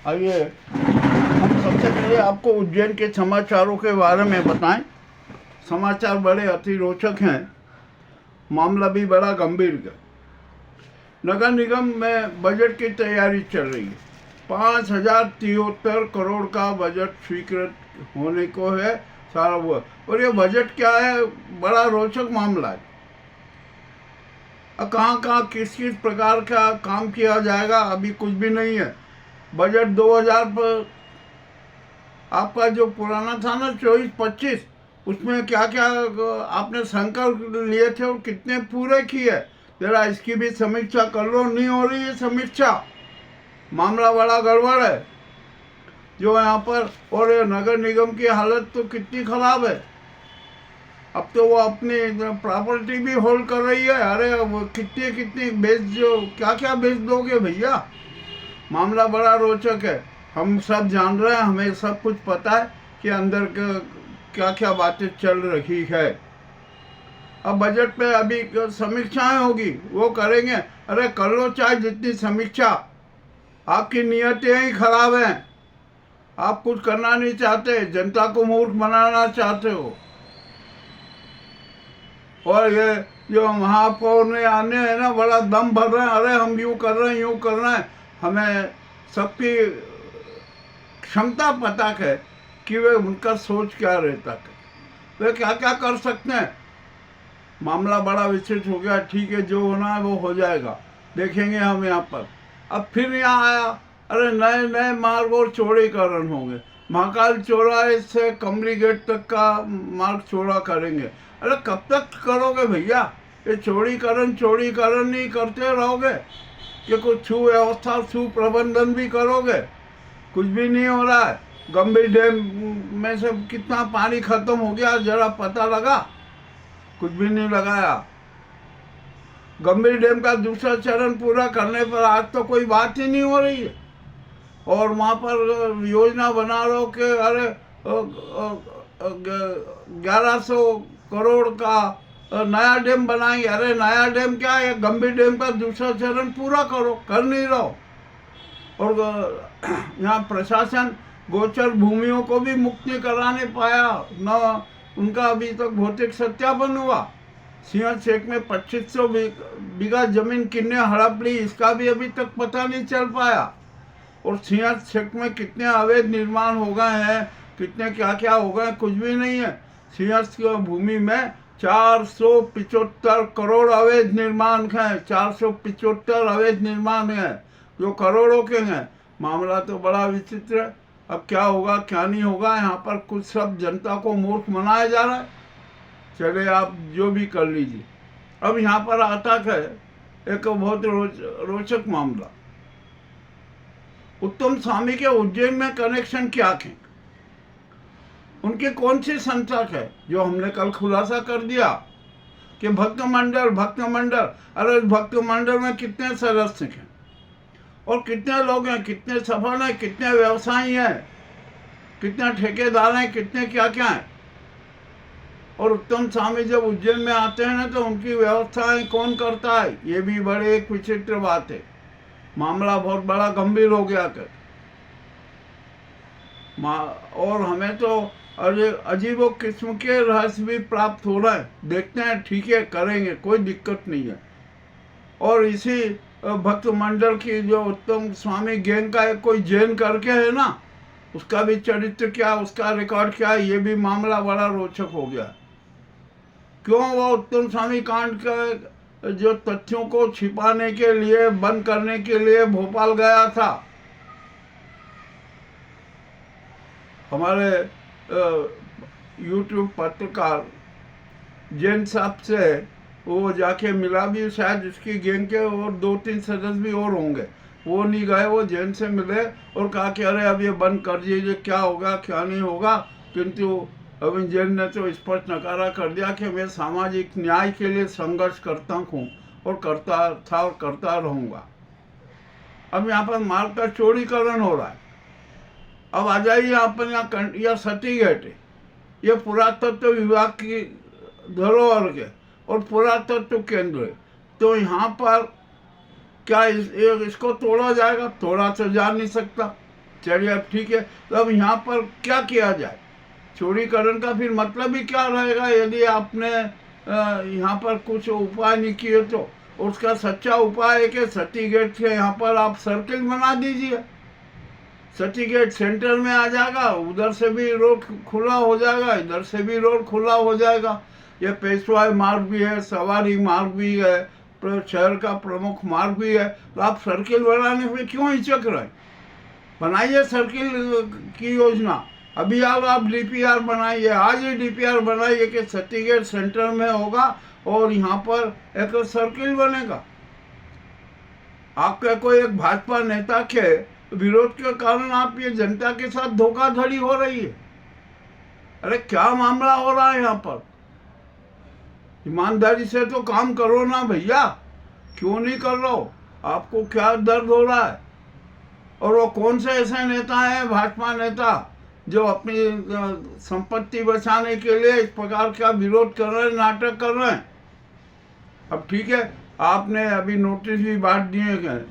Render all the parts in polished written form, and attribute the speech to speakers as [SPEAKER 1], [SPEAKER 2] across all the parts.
[SPEAKER 1] आइए हम सबसे पहले आपको उज्जैन के समाचारों के बारे में बताएं। समाचार बड़े अति रोचक हैं, मामला भी बड़ा गंभीर है। नगर निगम में बजट की तैयारी चल रही है। 5,073 करोड़ का बजट स्वीकृत होने को है सारा हुआ। और ये बजट क्या है, बड़ा रोचक मामला है। कहाँ कहाँ किस किस प्रकार का काम किया जाएगा अभी कुछ भी नहीं है। बजट 2000 पर आपका जो पुराना था ना 24-25, उसमें क्या क्या आपने संकल्प लिए थे और कितने पूरे किए, जरा इसकी भी समीक्षा कर लो। नहीं हो रही है समीक्षा, मामला बड़ा गड़बड़ है जो यहाँ पर। और ये नगर निगम की हालत तो कितनी खराब है। अब तो वो अपनी प्रॉपर्टी भी होल्ड कर रही है। अरे वो कितनी कितनी बेच, जो क्या क्या बेच दोगे भैया। मामला बड़ा रोचक है। हम सब जान रहे हैं, हमें सब कुछ पता है कि अंदर क्या क्या बातें चल रही है। अब बजट पे अभी समीक्षाएं होगी, वो करेंगे। अरे कर लो चाहे जितनी समीक्षा, आपकी नीयतें ही खराब हैं। आप कुछ करना नहीं चाहते, जनता को मूर्ख बनाना चाहते हो। और ये जो महापौर ने आने है ना, बड़ा दम भर रहे हैं। अरे हम यूँ कर रहे हैं, यूँ कर रहे हैं। हमें सबकी क्षमता पता है कि वे उनका सोच क्या रहता है, वे क्या क्या कर सकते हैं। मामला बड़ा विस्तृत हो गया। ठीक है, जो होना है वो हो जाएगा, देखेंगे हम यहाँ पर। अब फिर यहाँ आया, अरे नए नए मार्ग और चौड़ीकरण होंगे। महाकाल चौराहे से कमरी गेट तक का मार्ग चौड़ा करेंगे। अरे कब तक करोगे भैया ये चौड़ीकरण नहीं करते रहोगे कि कुछ सुव्यवस्था सुप्रबंधन भी करोगे? कुछ भी नहीं हो रहा है। गंभीर डैम में से कितना पानी खत्म हो गया, जरा पता लगा? कुछ भी नहीं लगाया। गंभीर डैम का दूसरा चरण पूरा करने पर आज तो कोई बात ही नहीं हो रही है। और वहाँ पर योजना बना रहे हो कि अरे 1100 करोड़ का नया डैम बनाएंगे। अरे नया डैम क्या है, गंभीर डैम का दूसरा चरण पूरा करो, कर नहीं रहो। और यहाँ प्रशासन गोचर भूमियों को भी मुक्त नहीं कराने पाया, न उनका अभी तक भौतिक सत्यापन हुआ। सिंह शेख में 2500 बीघा जमीन किन्ने हड़प ली, इसका भी अभी तक पता नहीं चल पाया। और सिंह शेख में कितने अवैध निर्माण हो गए हैं, कितने क्या क्या हो गए, कुछ भी नहीं है। सिंह भूमि में 475 करोड़ अवैध निर्माण हैं। 475 अवैध निर्माण हैं जो करोड़ों के हैं। मामला तो बड़ा विचित्र है। अब क्या होगा क्या नहीं होगा, यहाँ पर कुछ सब जनता को मूर्ख बनाया जा रहा है। चले आप जो भी कर लीजिए। अब यहाँ पर आता है एक बहुत रोचक मामला। उत्तम स्वामी के उज्जैन में कनेक्शन क्या थे, उनकी कौन सी संस्था है, जो हमने कल खुलासा कर दिया कि भक्त मंडल। अरे भक्त मंडल में कितने सदस्य हैं और कितने लोग हैं, कितने सफल हैं, कितने व्यवसायी हैं, कितने ठेकेदार हैं, कितने क्या क्या हैं। और उत्तम स्वामी जब उज्जैन में आते हैं ना, तो उनकी व्यवस्थाएं कौन करता है, ये भी बड़े एक विचित्र बात है। मामला बहुत बड़ा गंभीर हो गया कर। और हमें तो अजीबो किस्म के रहस्य भी प्राप्त हो रहा है। देखते हैं, ठीक है, करेंगे, कोई दिक्कत नहीं है। और इसी भक्त मंडल की जो उत्तम स्वामी गैंग का एक कोई जैन करके है ना, उसका भी चरित्र क्या, उसका रिकॉर्ड क्या है, ये भी मामला बड़ा रोचक हो गया। क्यों वो उत्तम स्वामी कांड का जो तथ्यों को छिपाने के लिए, बंद करने के लिए भोपाल गया था। हमारे यूट्यूब पत्रकार जैन साहब से वो जाके मिला भी, शायद इसकी गैंग के और 2-3 सदस्य भी और होंगे। वो नहीं गए, वो जैन से मिले और कहा कि अरे अब ये बंद कर दीजिए, क्या होगा क्या नहीं होगा। किंतु अभी जैन ने तो स्पष्ट नकारा कर दिया कि मैं सामाजिक न्याय के लिए संघर्ष करता हूँ और करता था और करता रहूँगा। अब यहाँ पर मार्ग का चौड़ीकरण हो रहा है। अब आ जाइए यहाँ पर, यहाँ सती गेट है, ये पुरातत्व विभाग की धरोहर के और पुरातत्व केंद्र है। तो यहाँ पर क्या इसको तोड़ा जाएगा? तोड़ा तो जा नहीं सकता। चलिए अब ठीक है। तो अब यहाँ पर क्या किया जाए? चौड़ीकरण का फिर मतलब ही क्या रहेगा यदि आपने यहाँ पर कुछ उपाय नहीं किए तो? उसका सच्चा उपाय है कि सती गेट के यहाँ पर आप सर्किल बना दीजिए, सती गेट सेंटर में आ जाएगा, उधर से भी रोड खुला हो जाएगा, इधर से भी रोड खुला हो जाएगा। ये पेशवाई मार्ग भी है, सवारी मार्ग भी है, शहर का प्रमुख मार्ग भी है। तो आप सर्किल बनाने में क्यों हिचक रहे? बनाइए सर्किल की योजना। अभी आप डीपीआर बनाइए, आज ही डीपीआर बनाइए कि सती गेट सेंटर में होगा और यहाँ पर एक सर्किल बनेगा। आपका कोई एक भाजपा नेता के विरोध के कारण आप ये जनता के साथ धोखाधड़ी हो रही है। अरे क्या मामला हो रहा है यहाँ पर? ईमानदारी से तो काम करो ना भैया, क्यों नहीं कर रहे हो? आपको क्या दर्द हो रहा है? और वो कौन से ऐसे नेता हैं, भाजपा नेता, जो अपनी संपत्ति बचाने के लिए इस प्रकार का विरोध कर रहे हैं, नाटक कर रहे हैं? अब ठीक है, आपने अभी नोटिस भी बांट दिए गए,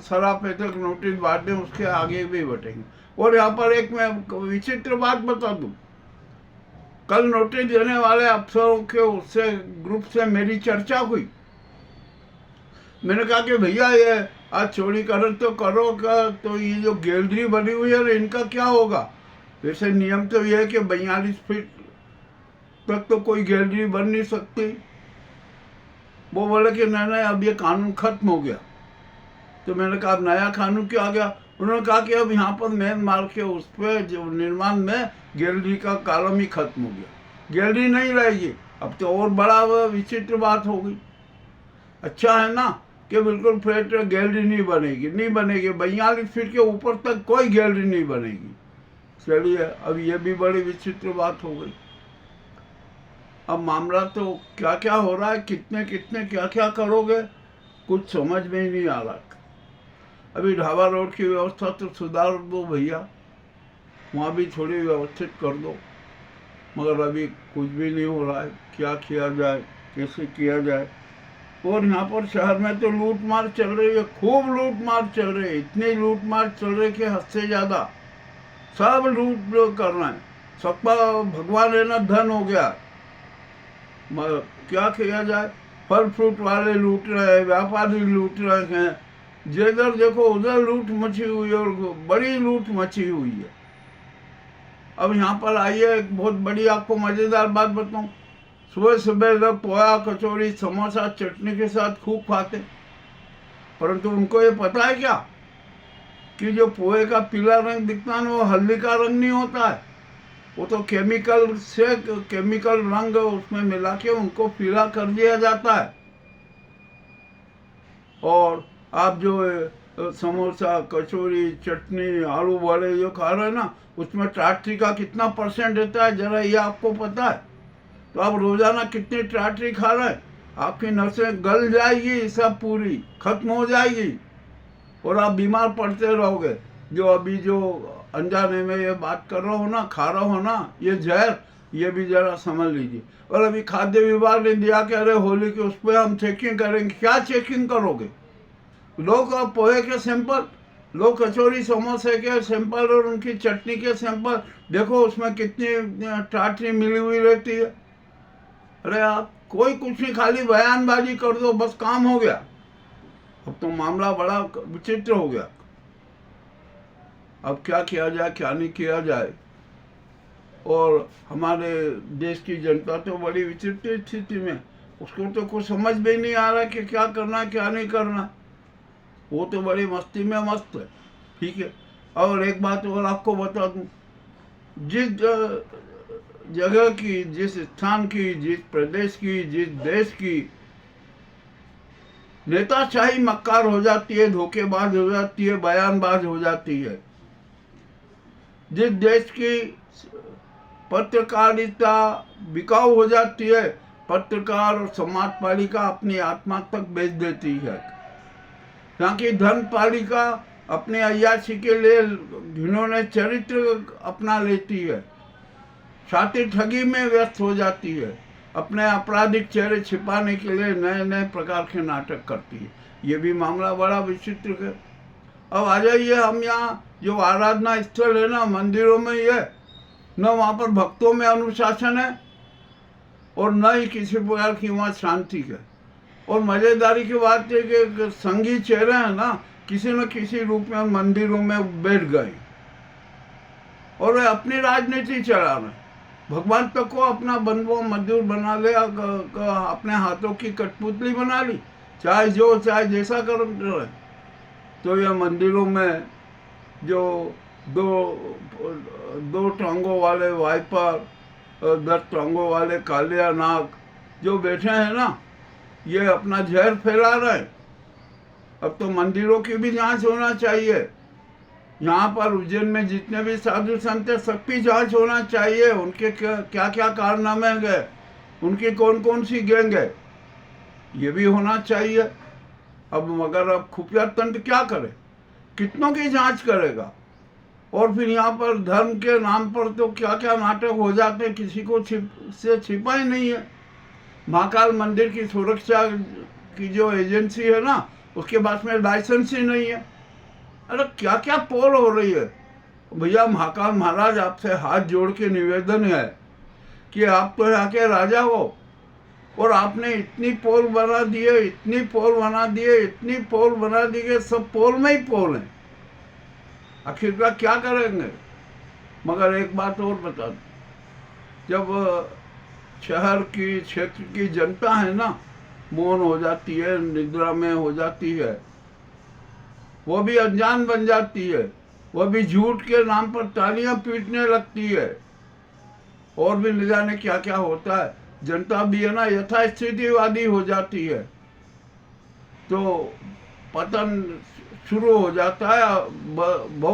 [SPEAKER 1] सराफे तक नोटिस बांट दें, उसके आगे भी बटेंगे। और यहाँ पर एक मैं विचित्र बात बता दूं, कल नोटिस देने वाले अफसरों के उससे ग्रुप से मेरी चर्चा हुई। मैंने कहा कि भैया ये आज चौड़ीकरण तो करो का, तो ये जो गैलरी बनी हुई है इनका क्या होगा? वैसे नियम तो ये है कि 42 फीट तक तो कोई गैलरी बन नहीं सकती। वो बोले कि नहीं अब ये कानून खत्म हो गया। तो मैंने कहा अब नया कानून क्यों आ गया? उन्होंने कहा कि अब यहाँ पर मेन मार्ग के उस पर जो निर्माण में गैलरी का कॉलम ही खत्म हो गया, गैलरी नहीं रहेगी। अब तो और बड़ा विचित्र बात हो गई। अच्छा है ना कि बिल्कुल फ्लैट गैलरी नहीं बनेगी, नहीं बनेगी, 42 फीट के ऊपर तक कोई गैलरी नहीं बनेगी। चलिए अब ये भी बड़ी विचित्र बात हो गई। अब मामला तो क्या क्या हो रहा है, कितने कितने क्या क्या करोगे, कुछ समझ में ही नहीं आ रहा। अभी ढाबा रोड की व्यवस्था तो सुधार दो भैया, वहाँ भी थोड़ी व्यवस्थित कर दो, मगर अभी कुछ भी नहीं हो रहा है। क्या किया जाए, कैसे किया जाए? और यहाँ पर शहर में तो लूट मार चल रही है, खूब लूट मार चल रही है, इतनी लूट मार चल रही है कि हद से ज़्यादा। सब लूट कर रहे हैं, सबका भगवान है ना धन हो गया। क्या किया जाए? फल फ्रूट वाले लूट रहे हैं, व्यापारी लूट रहे हैं, जिधर देखो उधर लूट मची हुई है और बड़ी लूट मची हुई है। अब यहाँ पर आइए, एक बहुत बड़ी आपको मज़ेदार बात बताऊँ। सुबह सुबह लोग पोहा, कचौड़ी, समोसा, चटनी के साथ खूब खाते, परंतु उनको ये पता है क्या कि जो पोहे का पीला रंग दिखता है वो हल्दी का रंग नहीं होता है, वो तो केमिकल रंग उसमें मिला के उनको पीला कर दिया जाता है। और आप जो समोसा, कचौड़ी, चटनी, आलू वड़े जो खा रहे हैं ना, उसमें टाटरी का कितना % रहता है जरा ये आपको पता है? तो आप रोजाना कितनी टाटरी खा रहे हैं? आपकी नसें गल जाएगी, सब पूरी खत्म हो जाएगी और आप बीमार पड़ते रहोगे। जो अभी जो अनजाने में ये बात कर रहा हो ना, खा रहा हो ना, ये जहर, ये भी जरा समझ लीजिए। और अभी खाद्य विभाग ने दिया कह रहे होली के उस पर हम चेकिंग करेंगे। क्या चेकिंग करोगे? लोग पोहे के सैंपल, लोग कचौड़ी समोसे के सैंपल और उनकी चटनी के सैंपल देखो, उसमें कितनी टाटरी मिली हुई रहती है। अरे आप कोई कुछ नहीं, खाली बयानबाजी कर दो, बस काम हो गया। अब तो मामला बड़ा विचित्र हो गया। अब क्या किया जाए, क्या नहीं किया जाए? और हमारे देश की जनता तो बड़ी विचित्र स्थिति में, उसको तो कुछ समझ में नहीं आ रहा कि क्या करना है क्या नहीं करना। वो तो बड़ी मस्ती में मस्त है, ठीक है। और एक बात और आपको बता दूं, जिस जगह की, जिस स्थान की, जिस प्रदेश की, जिस देश की नेताशाही मक्कार हो जाती है, धोखेबाज हो जाती है, बयानबाज हो जाती है, जिस देश की पत्रकारिता बिकाऊ हो जाती है, पत्रकार और समाज पालिका अपनी आत्मा तक बेच देती है, यहाँ की धन पालिका अपने अय्याशी के लिए घिनौने चरित्र अपना लेती है, छाती ठगी में व्यस्त हो जाती है, अपने आपराधिक चेहरे छिपाने के लिए नए नए प्रकार के नाटक करती है। ये भी मामला बड़ा विचित्र है। अब आ जाइए, हम यहाँ जो आराधना स्थल है ना, मंदिरों में ये न वहाँ पर भक्तों में अनुशासन है और न ही किसी प्रकार की वहाँ शांति है। और मज़ेदारी की बात है कि संगी चेहरे हैं ना, किसी न किसी रूप में मंदिरों में बैठ गए और वे अपनी राजनीति चला रहे। भगवान तक को अपना बंधुआ मजदूर बना लिया, अपने हाथों की कठपुतली बना ली, चाहे जो चाहे जैसा कर रहे। तो यह मंदिरों में जो दो टांगों वाले वाइपर, 10 टांगों वाले कालिया नाग जो बैठे हैं ना, ये अपना जहर फैला रहे हैं। अब तो मंदिरों की भी जांच होना चाहिए। यहाँ पर उज्जैन में जितने भी साधु संत हैं, सबकी जांच होना चाहिए। उनके क्या क्या कारनामे गए, उनकी कौन कौन सी गैंग है, ये भी होना चाहिए। अब मगर अब खुफिया तंत्र क्या करे, कितनों की जांच करेगा। और फिर यहाँ पर धर्म के नाम पर तो क्या क्या नाटक हो जाते हैं, किसी को से छिपा ही नहीं है। महाकाल मंदिर की सुरक्षा की जो एजेंसी है ना, उसके पास में लाइसेंस ही नहीं है। अरे क्या क्या पोल हो रही है भैया। महाकाल महाराज, आपसे हाथ जोड़ के निवेदन है कि आप तो यहाँ के राजा हो और आपने इतनी पोल बना दिए, इतनी पोल बना दिए, इतनी पोल बना दिए, सब पोल में ही पोल हैं। आखिरकार क्या करेंगे। मगर एक बात और बता दूं, जब शहर की क्षेत्र की जनता है ना, मौन हो जाती है, निद्रा में हो जाती है, वो भी अनजान बन जाती है, वो भी झूठ के नाम पर तालियां पीटने लगती है, और भी न जाने क्या क्या होता है। जनता भी है ना यथास्थितिवादी हो जाती है, तो पतन शुरू हो जाता है। बहुत